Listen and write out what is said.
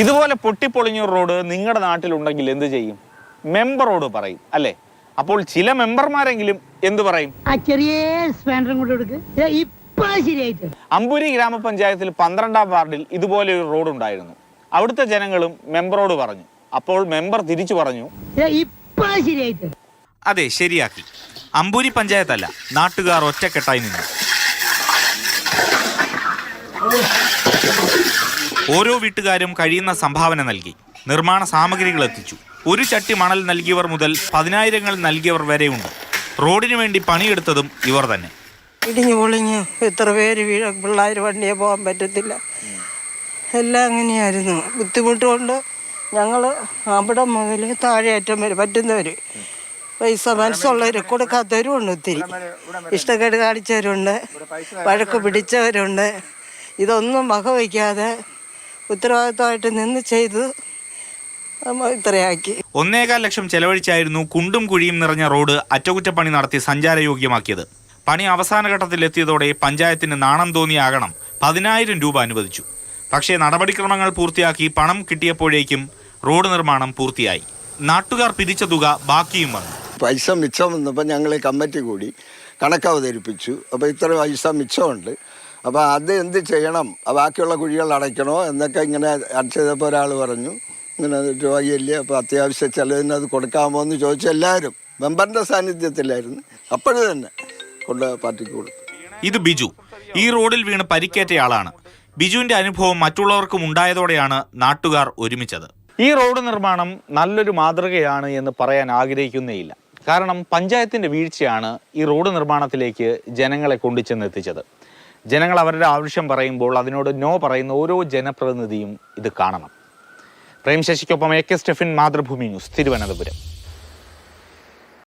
ഇതുപോലെ പൊട്ടിപ്പൊളിഞ്ഞൂർ റോഡ് നിങ്ങളുടെ നാട്ടിലുണ്ടെങ്കിൽ എന്ത് ചെയ്യും? മെമ്പറോട് പറയും അല്ലേ? അപ്പോൾ ചില മെമ്പർമാരെങ്കിലും എന്തു പറയും? അമ്പൂരി ഗ്രാമപഞ്ചായത്തിൽ 12-ാം വാർഡിൽ ഇതുപോലെ ഒരു റോഡ് ഉണ്ടായിരുന്നു. അവിടുത്തെ ജനങ്ങളും മെമ്പറോട് പറഞ്ഞു. അപ്പോൾ മെമ്പർ തിരിച്ചു പറഞ്ഞു, അതെ, ശരിയാക്കി. അമ്പൂരി പഞ്ചായത്തല്ല, നാട്ടുകാർ ഒറ്റക്കെട്ടായി നിന്നു. ഓരോ വീട്ടുകാരും കഴിയുന്ന സംഭാവന നൽകി നിർമ്മാണ സാമഗ്രികൾ എത്തിച്ചു. ഒരു ചട്ടി മണൽ നൽകിയവർ മുതൽ 10,000 നൽകിയവർ വരെയുണ്ട്. റോഡിനു വേണ്ടി പണിയെടുത്തതും ഇവർ തന്നെ. ഇടിഞ്ഞു പൊളിഞ്ഞു എത്ര പേര് പിള്ളേർ വണ്ടിയെ പോകാൻ പറ്റത്തില്ല. എല്ലാം അങ്ങനെയായിരുന്നു. ബുദ്ധിമുട്ടുകൊണ്ട് ഞങ്ങൾ അവിടെ മുതൽ താഴെയറ്റം വരെ പറ്റുന്നവർ, പൈസ മനസ്സുള്ളവർ കൊടുക്കാത്തവരും ഉണ്ട്. ഒത്തിരി ഇഷ്ടക്കേട് കാണിച്ചവരുണ്ട്, വഴക്ക് പിടിച്ചവരുണ്ട്. ഇതൊന്നും വകവയ്ക്കാതെ ഉത്തരവാദിത്തമായിട്ട് നിന്ന് ചെയ്ത് ഇത്രയാക്കി. 1.25 ലക്ഷം ചെലവഴിച്ചായിരുന്നു കുണ്ടും കുഴിയും നിറഞ്ഞ റോഡ് അറ്റകുറ്റപ്പണി നടത്തി സഞ്ചാരയോഗ്യമാക്കിയത്. പണി അവസാന ഘട്ടത്തിലെത്തിയതോടെ പഞ്ചായത്തിന് നാണം തോന്നിയാകണം 10,000 രൂപ അനുവദിച്ചു. പക്ഷേ നടപടിക്രമങ്ങൾ പൂർത്തിയാക്കി പണം കിട്ടിയപ്പോഴേക്കും റോഡ് നിർമ്മാണം പൂർത്തിയായി. നാട്ടുകാർ പിരിച്ച തുക ബാക്കിയും വന്നു. പൈസ മിച്ചം വന്നപ്പോൾ ഞങ്ങൾ കമ്മിറ്റി കൂടി കണക്ക് അവതരിപ്പിച്ചു. അപ്പോൾ ഇത്ര പൈസ മിച്ചമുണ്ട്, അപ്പോൾ അത് എന്ത് ചെയ്യണം, ബാക്കിയുള്ള കുഴികൾ അടയ്ക്കണോ എന്നൊക്കെ ഇങ്ങനെ ചെയ്തപ്പോൾ ഒരാൾ പറഞ്ഞു, ഇങ്ങനെ രോഗിയല്ലേ, അപ്പോൾ അത്യാവശ്യ ചിലവിന് അത് കൊടുക്കാമോ എന്ന് ചോദിച്ചു. എല്ലാവരും മെമ്പറിൻ്റെ സാന്നിധ്യത്തിലായിരുന്നു. അപ്പോഴും തന്നെ കൊണ്ട് പാർട്ടിക്ക് കൊടുത്തു. ഇത് ബിജു, ഈ റോഡിൽ വീണ് പരിക്കേറ്റയാളാണ്. ബിജുവിന്റെ അനുഭവം മറ്റുള്ളവർക്കും ഉണ്ടായതോടെയാണ് നാട്ടുകാർ ഒരുമിച്ചത്. ഈ റോഡ് നിർമ്മാണം നല്ലൊരു മാതൃകയാണ് എന്ന് പറയാൻ ആഗ്രഹിക്കുന്നേയില്ല. കാരണം പഞ്ചായത്തിന്റെ വീഴ്ചയാണ് ഈ റോഡ് നിർമ്മാണത്തിലേക്ക് ജനങ്ങളെ കൊണ്ടുചെന്നെത്തിച്ചത്. ജനങ്ങൾ അവരുടെ ആവശ്യം പറയുമ്പോൾ അതിനോട് നോ പറയുന്ന ഓരോ ജനപ്രതിനിധിയും ഇത് കാണണം. പ്രേം ശശിക്കൊപ്പം AK സ്റ്റെഫിൻ, മാതൃഭൂമി ന്യൂസ്, തിരുവനന്തപുരം.